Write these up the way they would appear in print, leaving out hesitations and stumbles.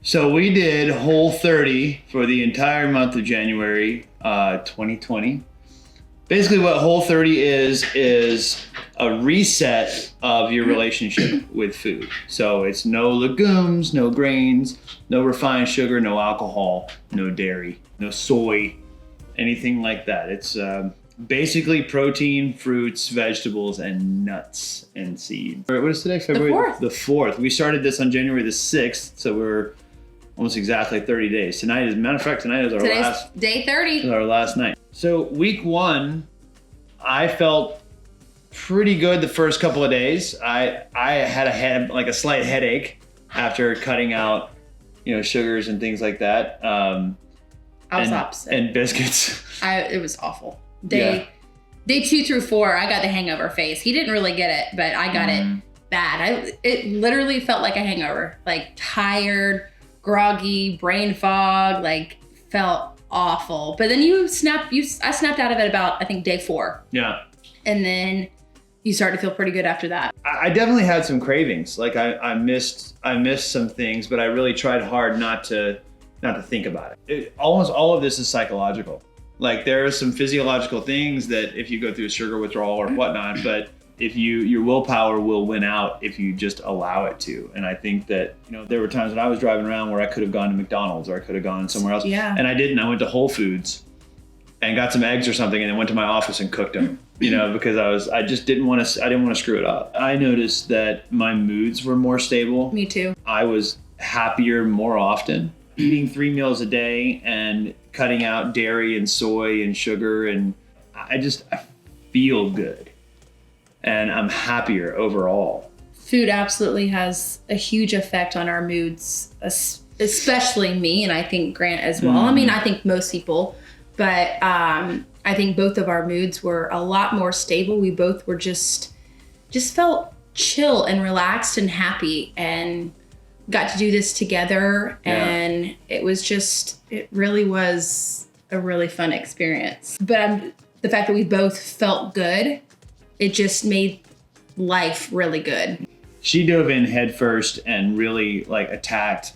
So we did Whole30 for the entire month of January 2020. Basically what Whole30 is a reset of your relationship with food. So it's no legumes, no grains, no refined sugar, no alcohol, no dairy, no soy, anything like that. It's basically protein, fruits, vegetables, and nuts and seeds. What is today? February the 4th. We started this on January the 6th, so we're almost exactly 30 days. Tonight, as a matter of fact, tonight is day 30. Is our last night. So week 1, I felt pretty good the first couple of days. I had a slight headache after cutting out, sugars and things like that. I was opposite. And biscuits. It was awful. Day 2 through 4, I got the hangover phase. He didn't really get it, but I got it bad. It literally felt like a hangover, like tired, groggy, brain fog, felt awful. But then I snapped out of it about, I think, day 4. Yeah. And then you start to feel pretty good after that. I definitely had some cravings. I missed some things, but I really tried hard not to think about it. Almost all of this is psychological. There are some physiological things that if you go through a sugar withdrawal or whatnot, but if your willpower will win out if you just allow it to. And I think that, there were times when I was driving around where I could have gone to McDonald's or I could have gone somewhere else. Yeah. And I didn't. I went to Whole Foods and got some eggs or something and then went to my office and cooked them, because I didn't want to screw it up. I noticed that my moods were more stable. Me too. I was happier more often. Eating 3 meals a day and cutting out dairy and soy and sugar, and I feel good. And I'm happier overall. Food absolutely has a huge effect on our moods, especially me, and I think Grant as well. I mean, I think most people, but I think both of our moods were a lot more stable. We both were just felt chill and relaxed and happy, and got to do this together. Yeah. And it really was a really fun experience. But the fact that we both felt good, it just made life really good. She dove in head first and really attacked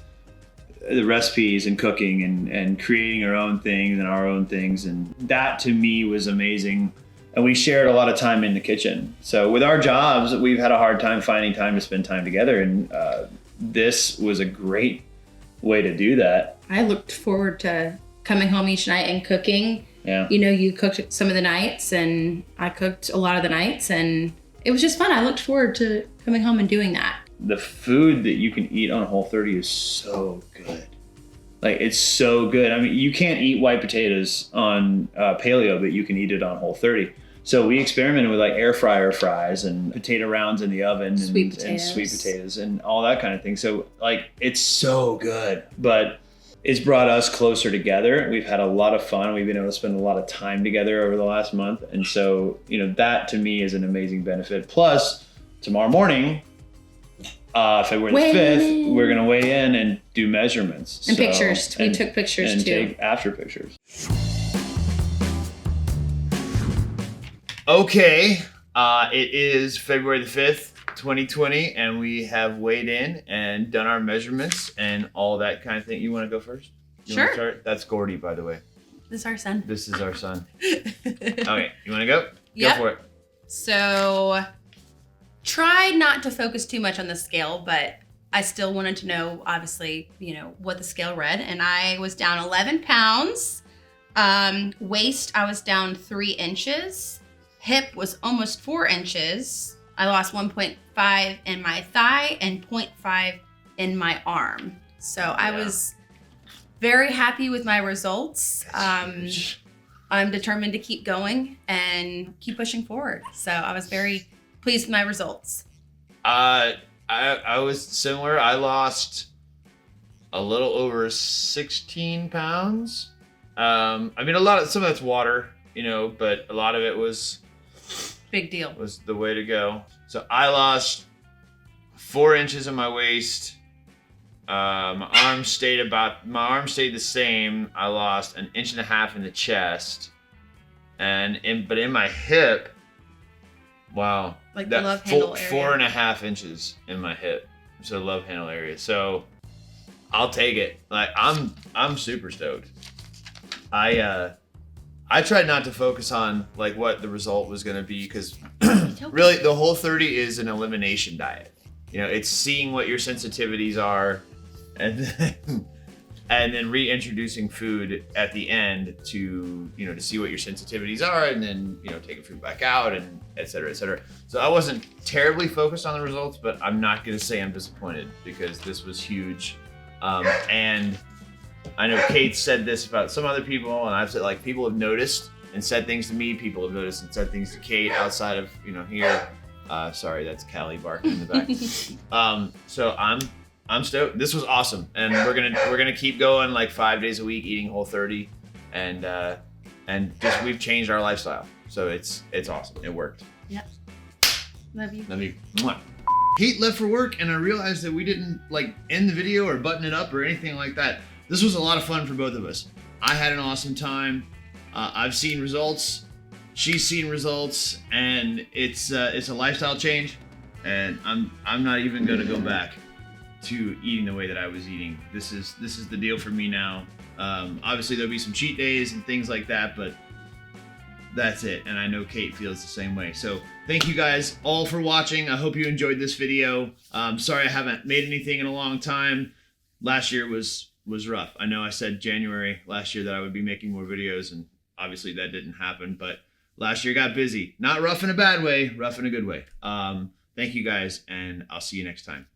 the recipes and cooking and creating her own things and our own things. And that to me was amazing. And we shared a lot of time in the kitchen. So with our jobs, we've had a hard time finding time to spend time together. And this was a great way to do that. I looked forward to coming home each night and cooking. Yeah. You cooked some of the nights and I cooked a lot of the nights, and it was just fun. I looked forward to coming home and doing that. The food that you can eat on Whole30 is so good. It's so good. I mean, you can't eat white potatoes on paleo, but you can eat it on Whole30. So we experimented with air fryer fries and potato rounds in the oven and sweet potatoes and all that kind of thing. So it's so good, but it's brought us closer together. We've had a lot of fun. We've been able to spend a lot of time together over the last month. And so, that to me is an amazing benefit. Plus, tomorrow morning, February the 5th, we're going to weigh in and do measurements. And pictures. We took pictures and too. And take after pictures. Okay, it is February the 5th, 2020, and we have weighed in and done our measurements and all that kind of thing. You want to go first? You Sure. Want to start? That's Gordy, by the way. This is our son. This is our son. Okay, you want to go? Yep. Go for it. So, tried not to focus too much on the scale, but I still wanted to know, obviously, what the scale read. And I was down 11 pounds. Waist, I was down 3 inches. Hip was almost 4 inches. I lost 1.5 in my thigh and 0.5 in my arm. So I was very happy with my results. I'm determined to keep going and keep pushing forward. So I was very pleased with my results. I was similar. I lost a little over 16 pounds. Some of that's water, but a lot of it was big deal. Was the way to go. So I lost 4 inches in my waist. My arm stayed the same. I lost 1.5 inches in the chest, but in my hip, wow, the love handle area. 4.5 inches in my hip. So love handle area. So I'll take it. Like I'm super stoked. I tried not to focus on like what the result was going to be because really the Whole30 is an elimination diet. You know, it's seeing what your sensitivities are and then reintroducing food at the end to, you know, to see what your sensitivities are and then, you know, taking food back out and et cetera, et cetera. So I wasn't terribly focused on the results, but I'm not going to say I'm disappointed because this was huge. And I know Kate said this about some other people, and I've said like people have noticed and said things to me. People have noticed and said things to Kate outside of, you know, here. Sorry, that's Callie barking in the back. So I'm stoked. This was awesome, and we're gonna keep going like 5 days a week eating Whole30, and just we've changed our lifestyle. So it's awesome. It worked. Yep. Love you. Love you. Mwah. Kate left for work, and I realized that we didn't like end the video or button it up or anything like that. This was a lot of fun for both of us. I had an awesome time. I've seen results. She's seen results, and it's a lifestyle change. And I'm not even gonna go back to eating the way that I was eating. This is the deal for me now. Obviously there'll be some cheat days and things like that, but that's it. And I know Kate feels the same way. So thank you guys all for watching. I hope you enjoyed this video. Sorry I haven't made anything in a long time. Last year was rough. I know I said January last year that I would be making more videos, and obviously that didn't happen, but last year got busy. Not rough in a bad way, rough in a good way. Thank you guys, and I'll see you next time.